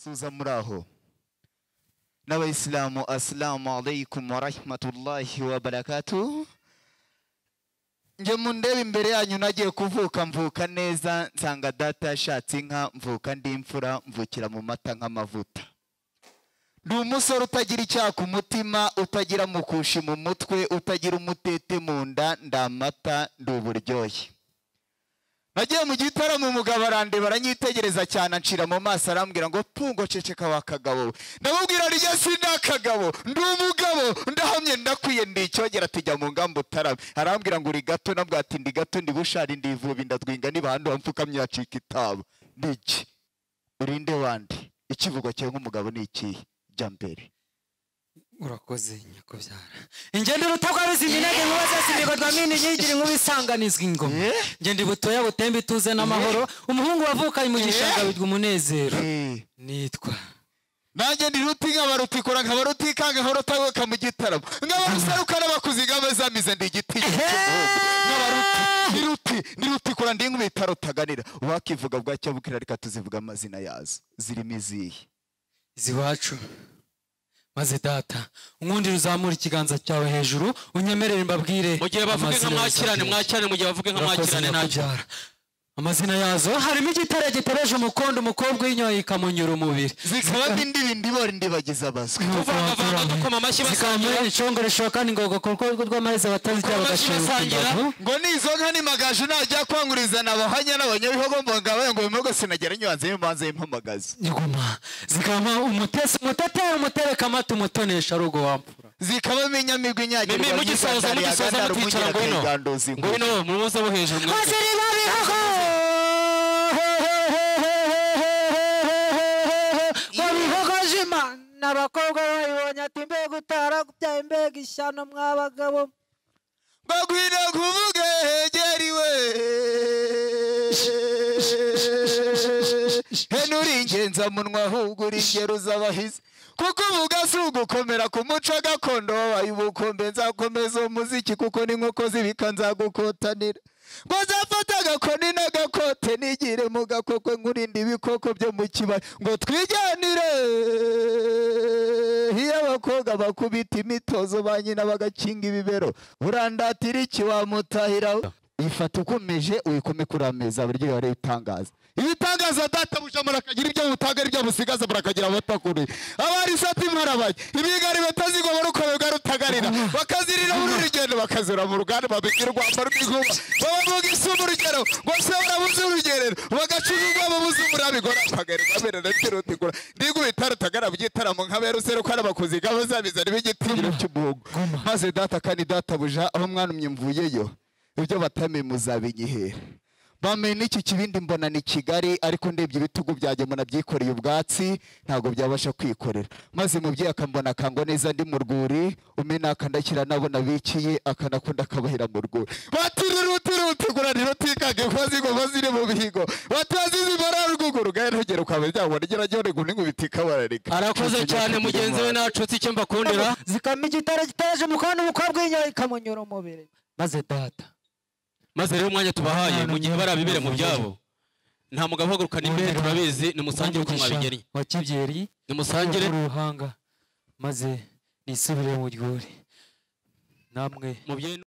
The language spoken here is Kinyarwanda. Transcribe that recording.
Suza muraho n'abayisilamu assalamu alaikum wa rahmatullahi wa barakatuh. Nje mundebe imbere yanyu nagiye kuvuka mvuka neza nsanga data yashatse inka mvuka ndi imfura mvukira mu mata nk'amavuta. Ndi umusore utagira icyaha ku mutima, utagira mukushi mu mutwe, utagira umutete mu nda, ndamata ndi uburyohe. Nagiye mu gitaramo umugabo arande baranyitegereza cyane anshira mu maso arambwira ngo pungo ceceka wakagabo. Ndamubwira rije sindakagabo ndi umugabo ndahamye ndakwiye ndi icyogera tujya mu ngambo tarame. Arambwira ngo uri gato nabwo ati ndi gato ndi bushari ndi ivubi ndadwinga ni bandi bamfukamye yacika itaba. Niki urinde wandi ikivugo cyo nk'umugabo ni iki jambere. Urakoze nyakobyara ingendo rutagwabiza iminege nkubaza simigorwa mini nyigiri nkubisanganizwa ingoma ngende butoya butembe tuze n'amahoro umuhungu wavuka imugishaga bijwe umunezero nitwa nanjye ndi ruti nk'abarutikora nk'abaruti kange horotawe mu gitaramo nk'abarusaruka n'abakuziga bazamize ndi igiti nk'abaruti ni rutikora ndi nk'ubitaro taganira wakivuga bwacyo bukira reka tuzivuga amazina yazo zirimo izihe ziwacu maze data unkundira uzamura ikiganza cyawe hejuru unyemerere mbabwire mu gihe bavuge nka mwakirane mu gihe bavuge nka mwakirane nacyara amazina yazo harimo igitare gitereje umukondo umukobwa w'inyoye ikamunyura umubiri zikaba ndibindi bori ndibagiza abaswe kuvanga dukoma amashyi basangira inshongore shoka n'ingogo kuko rw'amaheze batazijya bagashingira ngo nizo nka ni magaju najya kwanguriza nabahanya n'abanyabihogo mbonga ngo bimugo sinagera nywanze y'imbanze y'impamagaza iguma zikama umutetera umutereka amata umutonesha rugo wampura zikaba minyamigwa inyagira mu gisoza mutwicara ngwino mu muza bo hejuru n'abakobwa bayibonye ati mbega utaragubyaye mbega ishyano mwabagabo bagwira kuvuge hegeriwe henuri ingenza munwa ahubwo uri ingero z'abahizi kuko uvuga si ugukomera ku muco gakondo wabaye ubukombe nzakomeza umuziki kuko n'inkoko zibika nzagukotanira ngo zafata agakoni n'agakote nigire mu gakoko nkurinde ibikoko byo mu kibaya ngo twijyanire iyo abakobwa bakubita imitozo ba nyina bagakinga ibibero urandatira iki wamutahira ifata ukomeje uyikome kuri ameza buryo yari itangaza ibitangaza data bujamura akagira ibyo mutagara ibyo musigaza burakagira abatakuri abari sati marabaye ibigari batazigo barukorerwa rutagarira bakazirira muri rugendo bakazura mu ruganda babikirwa barwiguba bavuga isumu rugero ngo se barabuze urugerero bagacuzwa babuze umurabigora pagarirwa bere naterotigura ndigubita rutagara byitaramo nk'aberusero ko arabakuziga bazabizana bigitinyiro cy'umuhogo maze data kandi data buja aho mwanumye mvuyeyo ibyo batame muzabinyihera bamenye n'iki kibindi mbona ni Kigali ariko ndebye ibitugu byaje muna byikoreye ubwatsi ntago byabasha kwikorera maze mubye akambona kango neza ndi mu rwuri umena akandakira nabona bikiye akanakunda kabahira mu rwuri batiruti guraniro tikage kwazi ngo bazire mu bihigo batazizi bararuguguru gaherogera ukabe byabo ngira jone guningu bitika bararika arakoze cyane mugenzi we nacutse icyo mbakundira zikama igitare gitereje umukondo umukobwa w'inyoye ikamunyura umubiri maze data maze rero umwanya tubahaye mu gihe barabibere mu byabo nta mugabo uhagurukana imbere turabizi ni musangire uko mwabigeri wa kibyeri ni musangire uruhanga maze nisubire mu rwuri namwe mu